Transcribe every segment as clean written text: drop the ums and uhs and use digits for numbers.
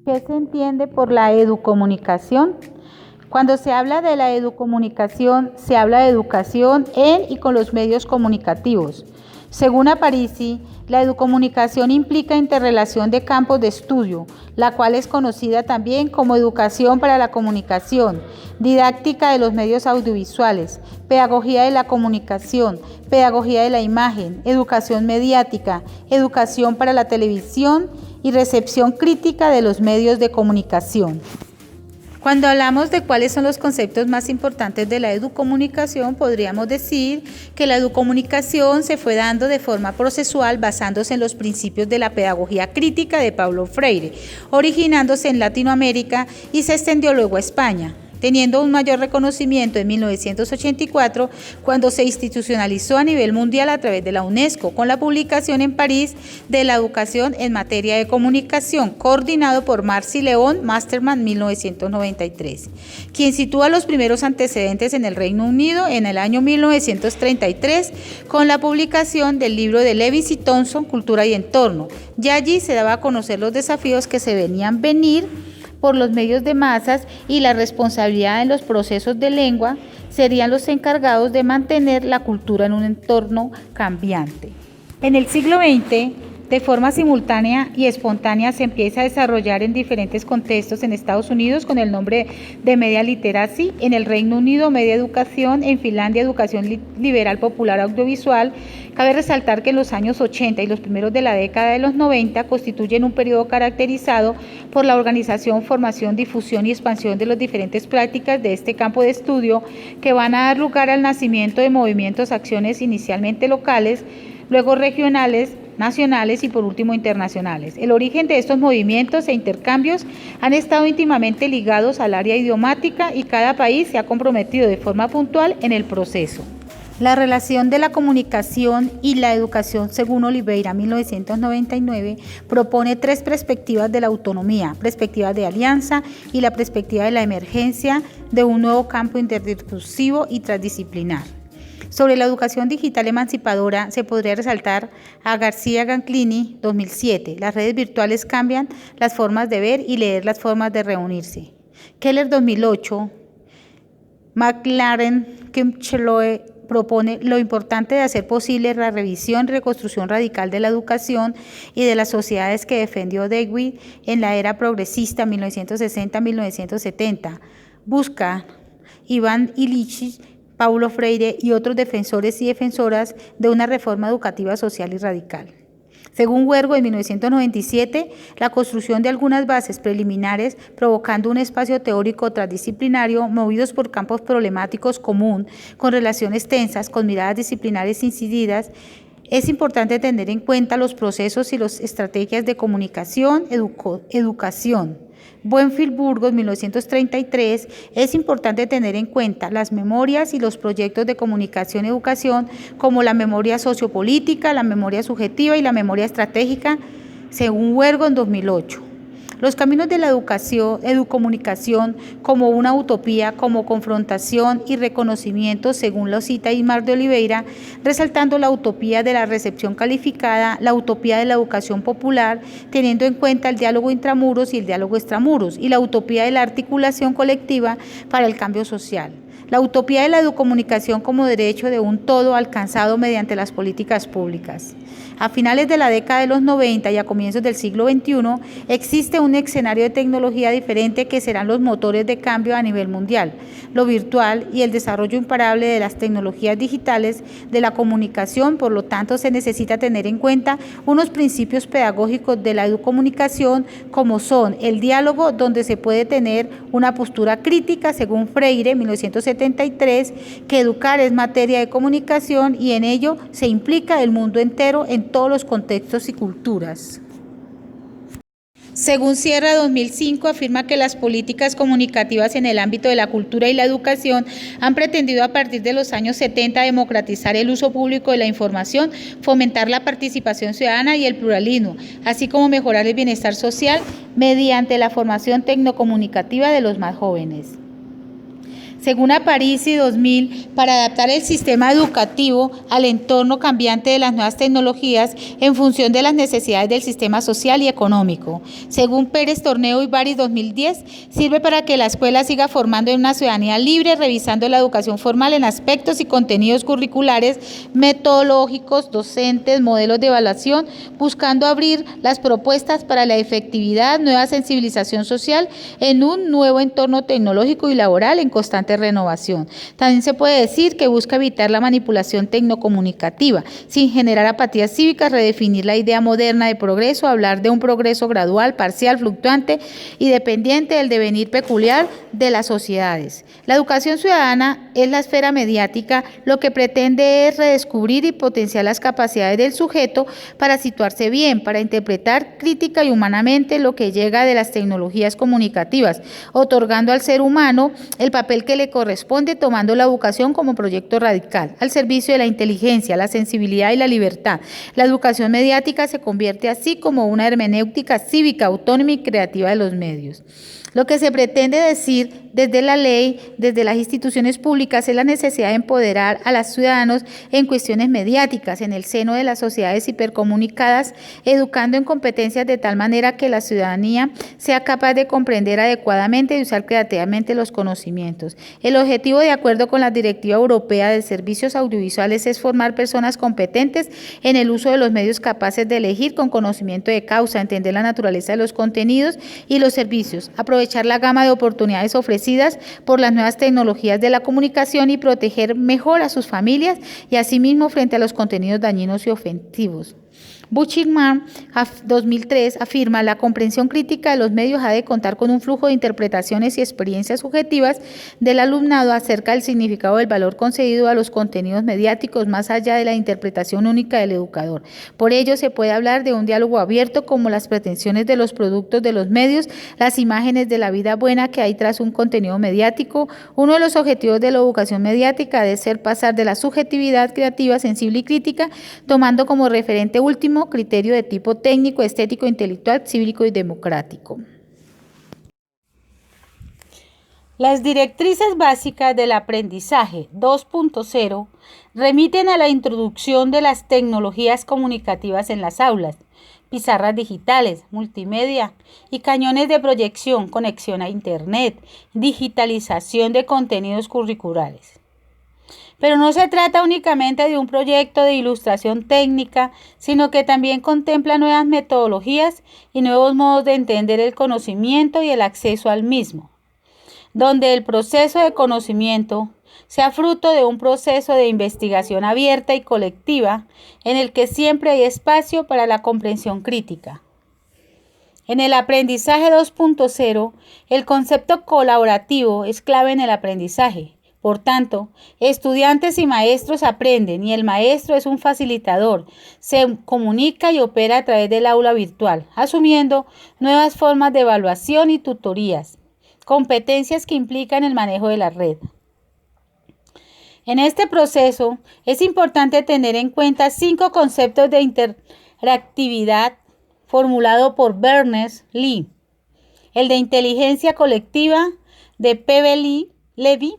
¿Qué se entiende por la educomunicación? Cuando se habla de la educomunicación, se habla de educación en y con los medios comunicativos. Según Aparici, la educomunicación implica interrelación de campos de estudio, la cual es conocida también como educación para la comunicación, didáctica de los medios audiovisuales, pedagogía de la comunicación, pedagogía de la imagen, educación mediática, educación para la televisión y recepción crítica de los medios de comunicación. Cuando hablamos de cuáles son los conceptos más importantes de la educomunicación, podríamos decir que la educomunicación se fue dando de forma procesual basándose en los principios de la pedagogía crítica de Paulo Freire, originándose en Latinoamérica y se extendió luego a España, teniendo un mayor reconocimiento en 1984, cuando se institucionalizó a nivel mundial a través de la UNESCO, con la publicación en París de la educación en materia de comunicación, coordinado por Marcy León Masterman 1993, quien sitúa los primeros antecedentes en el Reino Unido en el año 1933, con la publicación del libro de Lewis y Thompson, Cultura y Entorno. Ya allí se daba a conocer los desafíos que se venían venir por los medios de masas y la responsabilidad en los procesos de lengua serían los encargados de mantener la cultura en un entorno cambiante. En el siglo XX, de forma simultánea y espontánea, se empieza a desarrollar en diferentes contextos en Estados Unidos con el nombre de Media Literacy, en el Reino Unido Media Educación, en Finlandia Educación Liberal Popular Audiovisual. Cabe resaltar que en los años 80 y los primeros de la década de los 90 constituyen un periodo caracterizado por la organización, formación, difusión y expansión de las diferentes prácticas de este campo de estudio que van a dar lugar al nacimiento de movimientos, acciones inicialmente locales, luego regionales, nacionales y por último internacionales. El origen de estos movimientos e intercambios han estado íntimamente ligados al área idiomática y cada país se ha comprometido de forma puntual en el proceso. La relación de la comunicación y la educación, según Oliveira 1999, propone tres perspectivas de la autonomía: perspectiva de alianza y la perspectiva de la emergencia de un nuevo campo interdiscursivo y transdisciplinar. Sobre la educación digital emancipadora se podría resaltar a García Ganclini, 2007, las redes virtuales cambian las formas de ver y leer las formas de reunirse. Keller, 2008, McLaren Kimcheloe propone lo importante de hacer posible la revisión y reconstrucción radical de la educación y de las sociedades que defendió Dewey en la era progresista 1960-1970. Busca Iván Illich, Paulo Freire y otros defensores y defensoras de una reforma educativa social y radical. Según Huergo, en 1997, la construcción de algunas bases preliminares, provocando un espacio teórico transdisciplinario, movidos por campos problemáticos común, con relaciones tensas, con miradas disciplinares incididas. Es importante tener en cuenta los procesos y las estrategias de comunicación, educación. Buenfield Burgos, 1933, es importante tener en cuenta las memorias y los proyectos de comunicación y educación como la memoria sociopolítica, la memoria subjetiva y la memoria estratégica, según Huergo en 2008. Los caminos de la educomunicación como una utopía, como confrontación y reconocimiento, según lo cita Ismar de Oliveira, resaltando la utopía de la recepción calificada, la utopía de la educación popular, teniendo en cuenta el diálogo intramuros y el diálogo extramuros, y la utopía de la articulación colectiva para el cambio social. La utopía de la educomunicación como derecho de un todo alcanzado mediante las políticas públicas. A finales de la década de los 90 y a comienzos del siglo XXI, existe un escenario de tecnología diferente que serán los motores de cambio a nivel mundial, lo virtual y el desarrollo imparable de las tecnologías digitales de la comunicación. Por lo tanto, se necesita tener en cuenta unos principios pedagógicos de la educomunicación, como son el diálogo, donde se puede tener una postura crítica, según Freire, 1973, que educar es materia de comunicación y en ello se implica el mundo entero en todos los contextos y culturas. Según Sierra 2005, afirma que las políticas comunicativas en el ámbito de la cultura y la educación han pretendido a partir de los años 70 democratizar el uso público de la información, fomentar la participación ciudadana y el pluralismo, así como mejorar el bienestar social mediante la formación tecnocomunicativa de los más jóvenes. Según Aparici 2000, para adaptar el sistema educativo al entorno cambiante de las nuevas tecnologías en función de las necesidades del sistema social y económico. Según Pérez Torneo y Baris 2010, sirve para que la escuela siga formando en una ciudadanía libre, revisando la educación formal en aspectos y contenidos curriculares, metodológicos, docentes, modelos de evaluación, buscando abrir las propuestas para la efectividad, nueva sensibilización social en un nuevo entorno tecnológico y laboral en constante renovación. También se puede decir que busca evitar la manipulación tecnocomunicativa, sin generar apatías cívicas, redefinir la idea moderna de progreso, hablar de un progreso gradual, parcial, fluctuante y dependiente del devenir peculiar de las sociedades. La educación ciudadana es la esfera mediática, lo que pretende es redescubrir y potenciar las capacidades del sujeto para situarse bien, para interpretar crítica y humanamente lo que llega de las tecnologías comunicativas, otorgando al ser humano el papel que le corresponde, tomando la educación como proyecto radical, al servicio de la inteligencia, la sensibilidad y la libertad. La educación mediática se convierte así como una hermenéutica cívica, autónoma y creativa de los medios. Lo que se pretende decir desde la ley, desde las instituciones públicas, es la necesidad de empoderar a los ciudadanos en cuestiones mediáticas, en el seno de las sociedades hipercomunicadas, educando en competencias de tal manera que la ciudadanía sea capaz de comprender adecuadamente y usar creativamente los conocimientos. El objetivo, de acuerdo con la Directiva Europea de Servicios Audiovisuales, es formar personas competentes en el uso de los medios, capaces de elegir con conocimiento de causa, entender la naturaleza de los contenidos y los servicios, aprovechar la gama de oportunidades ofrecidas por las nuevas tecnologías de la comunicación y proteger mejor a sus familias y asimismo frente a los contenidos dañinos y ofensivos. Buchigman 2003 afirma: la comprensión crítica de los medios ha de contar con un flujo de interpretaciones y experiencias subjetivas del alumnado acerca del significado del valor concedido a los contenidos mediáticos más allá de la interpretación única del educador. Por ello se puede hablar de un diálogo abierto como las pretensiones de los productos de los medios, las imágenes de la vida buena que hay tras un contenido mediático. Uno de los objetivos de la educación mediática debe ser pasar de la subjetividad creativa, sensible y crítica, tomando como referente último criterio de tipo técnico, estético, intelectual, cívico y democrático. Las directrices básicas del aprendizaje 2.0 remiten a la introducción de las tecnologías comunicativas en las aulas, pizarras digitales, multimedia y cañones de proyección, conexión a Internet, digitalización de contenidos curriculares. Pero no se trata únicamente de un proyecto de ilustración técnica, sino que también contempla nuevas metodologías y nuevos modos de entender el conocimiento y el acceso al mismo, donde el proceso de conocimiento sea fruto de un proceso de investigación abierta y colectiva, en el que siempre hay espacio para la comprensión crítica. En el aprendizaje 2.0, el concepto colaborativo es clave en el aprendizaje. Por tanto, estudiantes y maestros aprenden y el maestro es un facilitador, se comunica y opera a través del aula virtual, asumiendo nuevas formas de evaluación y tutorías, competencias que implican el manejo de la red. En este proceso es importante tener en cuenta 5 conceptos de interactividad formulado por Berners-Lee: el de inteligencia colectiva de Levy,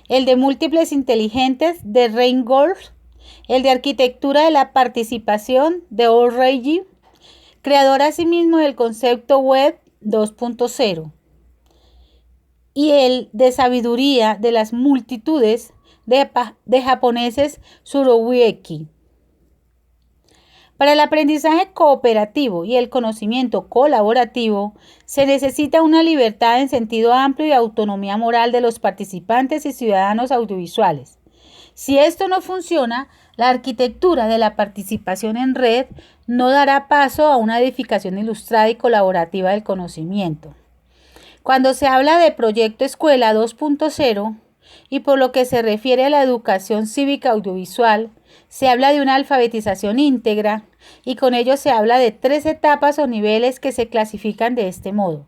el de múltiples inteligentes de Reingold, el de arquitectura de la participación de O'Reilly, creador asimismo del concepto web 2.0, y el de sabiduría de las multitudes de japoneses Tsurugi. Para el aprendizaje cooperativo y el conocimiento colaborativo se necesita una libertad en sentido amplio y autonomía moral de los participantes y ciudadanos audiovisuales. Si esto no funciona, la arquitectura de la participación en red no dará paso a una edificación ilustrada y colaborativa del conocimiento. Cuando se habla de Proyecto Escuela 2.0 y por lo que se refiere a la educación cívica audiovisual, se habla de una alfabetización íntegra y con ello se habla de 3 etapas o niveles que se clasifican de este modo.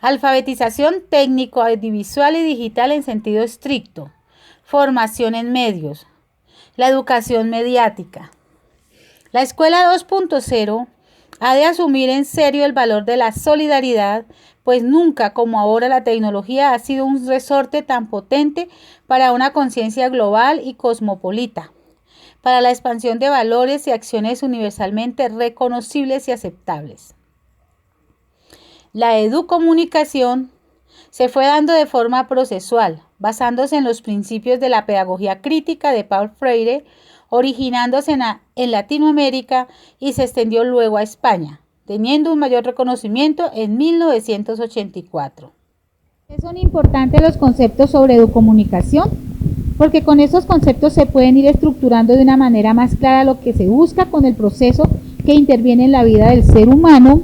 Alfabetización técnico, audiovisual y digital en sentido estricto. Formación en medios. La educación mediática. La Escuela 2.0 Ha de asumir en serio el valor de la solidaridad, pues nunca como ahora la tecnología ha sido un resorte tan potente para una conciencia global y cosmopolita, para la expansión de valores y acciones universalmente reconocibles y aceptables. La educomunicación se fue dando de forma procesual, basándose en los principios de la pedagogía crítica de Paulo Freire, originándose en Latinoamérica y se extendió luego a España, teniendo un mayor reconocimiento en 1984. Son importantes los conceptos sobre educomunicación, porque con esos conceptos se pueden ir estructurando de una manera más clara lo que se busca con el proceso que interviene en la vida del ser humano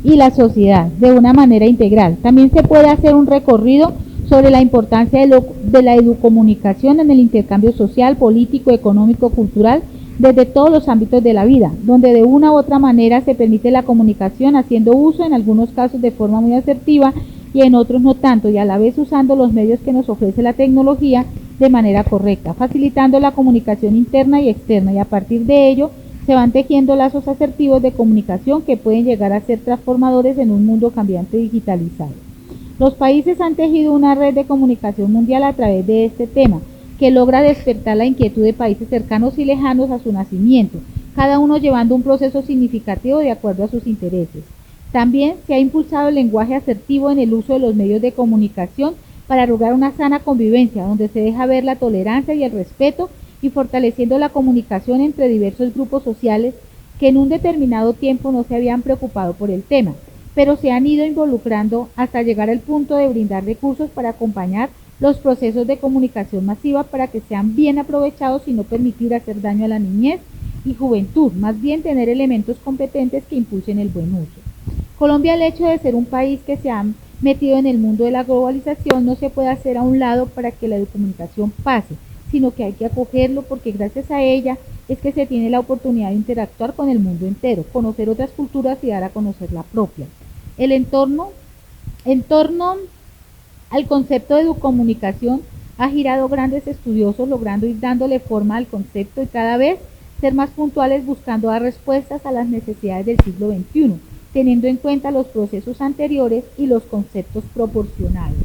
y la sociedad de una manera integral. También se puede hacer un recorrido sobre la importancia de la educomunicación en el intercambio social, político, económico, cultural, desde todos los ámbitos de la vida, donde de una u otra manera se permite la comunicación haciendo uso en algunos casos de forma muy asertiva y en otros no tanto, y a la vez usando los medios que nos ofrece la tecnología de manera correcta, facilitando la comunicación interna y externa, y a partir de ello se van tejiendo lazos asertivos de comunicación que pueden llegar a ser transformadores en un mundo cambiante digitalizado. Los países han tejido una red de comunicación mundial a través de este tema, que logra despertar la inquietud de países cercanos y lejanos a su nacimiento, cada uno llevando un proceso significativo de acuerdo a sus intereses. También se ha impulsado el lenguaje asertivo en el uso de los medios de comunicación para lograr una sana convivencia, donde se deja ver la tolerancia y el respeto y fortaleciendo la comunicación entre diversos grupos sociales que en un determinado tiempo no se habían preocupado por el tema, pero se han ido involucrando hasta llegar al punto de brindar recursos para acompañar los procesos de comunicación masiva para que sean bien aprovechados y no permitir hacer daño a la niñez y juventud, más bien tener elementos competentes que impulsen el buen uso. Colombia, el hecho de ser un país que se ha metido en el mundo de la globalización, no se puede hacer a un lado para que la educomunicación pase, sino que hay que acogerlo porque gracias a ella es que se tiene la oportunidad de interactuar con el mundo entero, conocer otras culturas y dar a conocer la propia. El entorno al concepto de educomunicación ha girado grandes estudiosos logrando ir dándole forma al concepto y cada vez ser más puntuales buscando dar respuestas a las necesidades del siglo XXI, teniendo en cuenta los procesos anteriores y los conceptos proporcionales.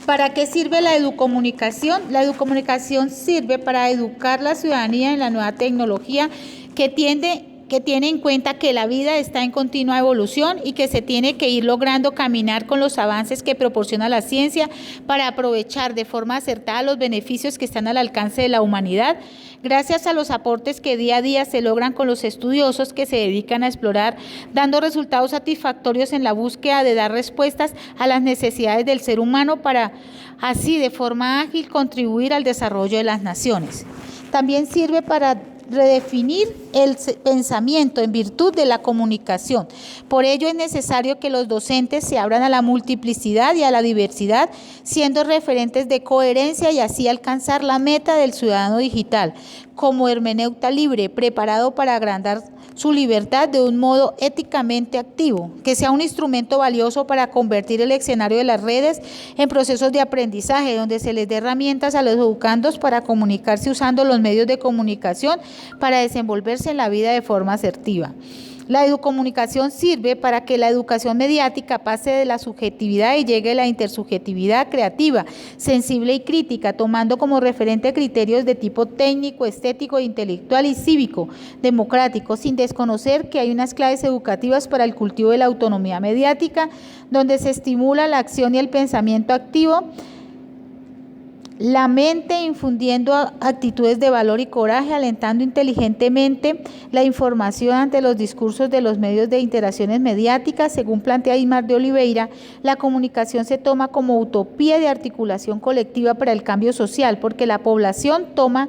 ¿Para qué sirve la educomunicación? La educomunicación sirve para educar a la ciudadanía en la nueva tecnología que tiene en cuenta que la vida está en continua evolución y que se tiene que ir logrando caminar con los avances que proporciona la ciencia para aprovechar de forma acertada los beneficios que están al alcance de la humanidad, gracias a los aportes que día a día se logran con los estudiosos que se dedican a explorar, dando resultados satisfactorios en la búsqueda de dar respuestas a las necesidades del ser humano para así de forma ágil contribuir al desarrollo de las naciones. También sirve para redefinir el pensamiento en virtud de la comunicación. Por ello es necesario que los docentes se abran a la multiplicidad y a la diversidad, siendo referentes de coherencia y así alcanzar la meta del ciudadano digital, como hermeneuta libre, preparado para agrandar su libertad de un modo éticamente activo, que sea un instrumento valioso para convertir el escenario de las redes en procesos de aprendizaje, donde se les dé herramientas a los educandos para comunicarse usando los medios de comunicación para desenvolverse en la vida de forma asertiva. La educomunicación sirve para que la educación mediática pase de la subjetividad y llegue a la intersubjetividad creativa, sensible y crítica, tomando como referente criterios de tipo técnico, estético, intelectual y cívico, democrático, sin desconocer que hay unas claves educativas para el cultivo de la autonomía mediática, donde se estimula la acción y el pensamiento activo, la mente infundiendo actitudes de valor y coraje, alentando inteligentemente la información ante los discursos de los medios de interacciones mediáticas. Según plantea Aimar de Oliveira, la comunicación se toma como utopía de articulación colectiva para el cambio social, porque la población toma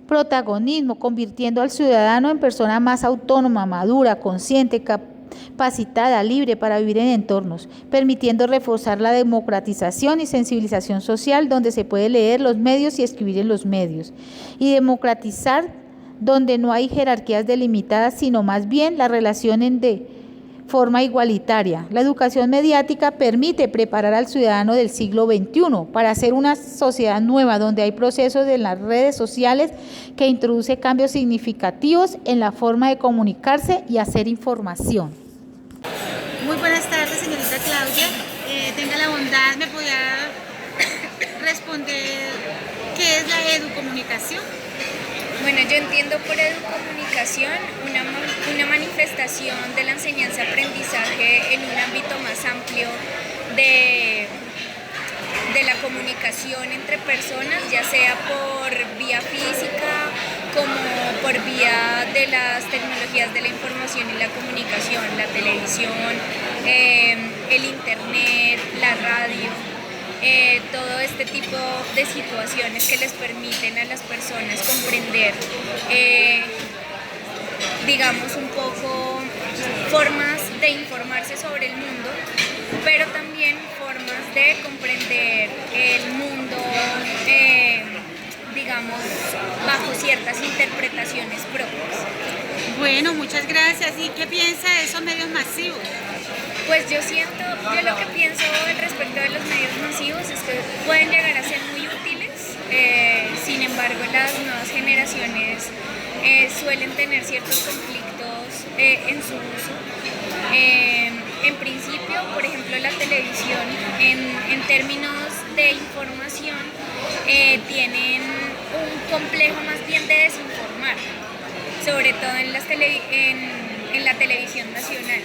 protagonismo, convirtiendo al ciudadano en persona más autónoma, madura, consciente, capacitada, libre para vivir en entornos, permitiendo reforzar la democratización y sensibilización social, donde se puede leer los medios y escribir en los medios, y democratizar donde no hay jerarquías delimitadas, sino más bien la relación de forma igualitaria. La educación mediática permite preparar al ciudadano del siglo XXI para hacer una sociedad nueva donde hay procesos en las redes sociales que introduce cambios significativos en la forma de comunicarse y hacer información. Muy buenas tardes, señorita Claudia. Tenga la bondad, ¿me podría responder qué es la educomunicación? Bueno, yo entiendo por educomunicación una manifestación de la enseñanza-aprendizaje en un ámbito más amplio de la comunicación entre personas, ya sea por vía física como por vía de las tecnologías de la información y la comunicación, la televisión, el internet, la radio. Todo este tipo de situaciones que les permiten a las personas comprender, digamos, un poco formas de informarse sobre el mundo, pero también formas de comprender el mundo, digamos, bajo ciertas interpretaciones propias. Bueno, muchas gracias. ¿Y qué piensa de esos medios masivos? Pues yo lo que pienso al respecto de los medios masivos es que pueden llegar a ser muy útiles, sin embargo las nuevas generaciones suelen tener ciertos conflictos en su uso. En principio, por ejemplo, la televisión, en términos de información, tienen un complejo más bien de desinformar, sobre todo en la televisión nacional.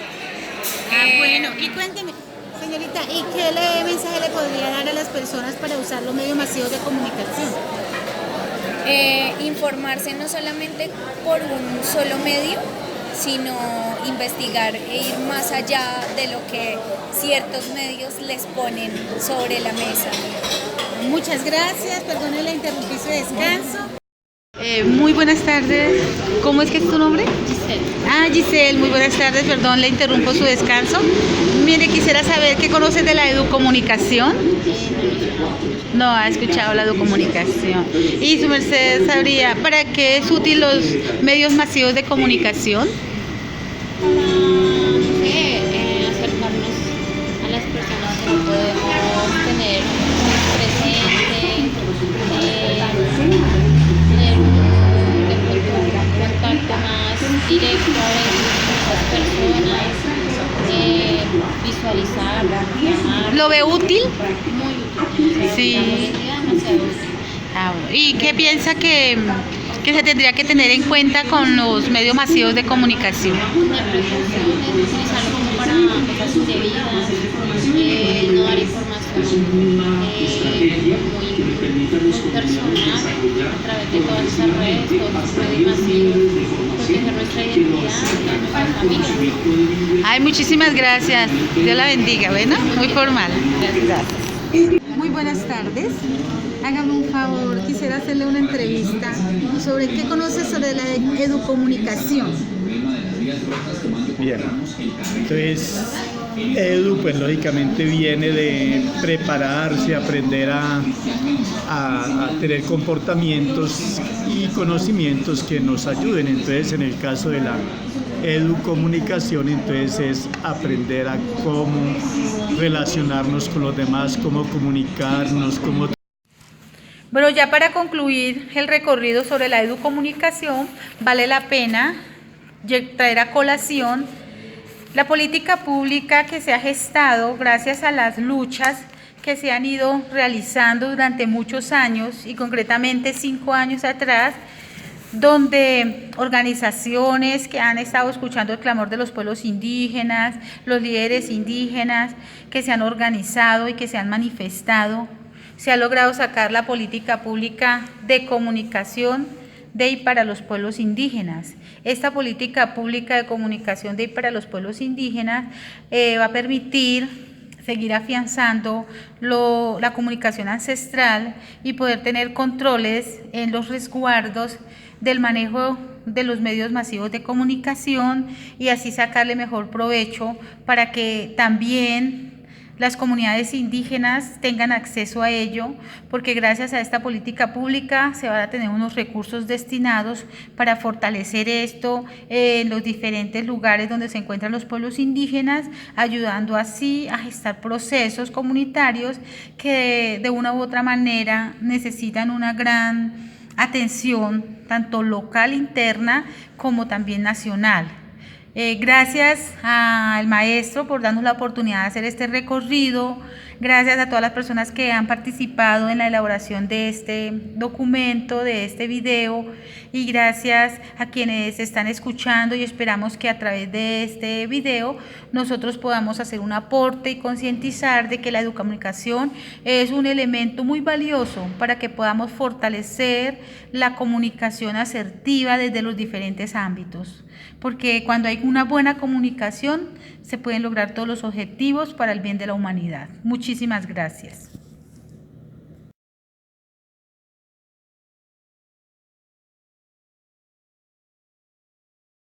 Bueno, y cuénteme, señorita, ¿y qué mensaje le podría dar a las personas para usar los medios masivos de comunicación? Informarse no solamente por un solo medio, sino investigar e ir más allá de lo que ciertos medios les ponen sobre la mesa. Muchas gracias, perdone la interrumpí su descanso. Muy buenas tardes. ¿Cómo es que es tu nombre? Giselle. Giselle, muy buenas tardes. Perdón, le interrumpo su descanso. Mire, quisiera saber qué conoces de la educomunicación. No ha escuchado la educomunicación. Y su merced sabría para qué es útil los medios masivos de comunicación. Para acercarnos a las personas que no podemos tener presente, tener un contacto más directo a veces con esas personas, visualizar, llamar. ¿Lo ve útil? Muy útil. Sí. Demasiado útil. Bueno. ¿Y qué piensa que se tendría que tener en cuenta con los medios masivos de comunicación? Tener precauciones, utilizarlo como para cosas indebidas, no dar información muy personal a través de todas esas redes, todos esos medios masivos, proteger nuestra identidad y la de nuestra familia. Ay, muchísimas gracias. Dios la bendiga, ¿bueno? Muy formal. Gracias. Muy buenas tardes. Hágame un favor, quisiera hacerle una entrevista sobre qué conoce sobre la educomunicación. Bien, entonces edu pues lógicamente viene de prepararse, aprender a tener comportamientos y conocimientos que nos ayuden. Entonces en el caso de la educomunicación, entonces es aprender a cómo relacionarnos con los demás, cómo comunicarnos, cómo... Bueno, ya para concluir el recorrido sobre la educomunicación, vale la pena traer a colación la política pública que se ha gestado gracias a las luchas que se han ido realizando durante muchos años y concretamente 5 años atrás, donde organizaciones que han estado escuchando el clamor de los pueblos indígenas, los líderes indígenas que se han organizado y que se han manifestado, se ha logrado sacar la política pública de comunicación de y para los pueblos indígenas. Esta política pública de comunicación de y para los pueblos indígenas va a permitir seguir afianzando la comunicación ancestral y poder tener controles en los resguardos del manejo de los medios masivos de comunicación y así sacarle mejor provecho para que también las comunidades indígenas tengan acceso a ello, porque gracias a esta política pública se van a tener unos recursos destinados para fortalecer esto en los diferentes lugares donde se encuentran los pueblos indígenas, ayudando así a gestar procesos comunitarios que de una u otra manera necesitan una gran atención, tanto local, interna, como también nacional. Gracias al maestro por darnos la oportunidad de hacer este recorrido, gracias a todas las personas que han participado en la elaboración de este documento, de este video, y gracias a quienes están escuchando, y esperamos que a través de este video nosotros podamos hacer un aporte y concientizar de que la educomunicación es un elemento muy valioso para que podamos fortalecer la comunicación asertiva desde los diferentes ámbitos, porque cuando hay una buena comunicación se pueden lograr todos los objetivos para el bien de la humanidad. Muchísimas gracias.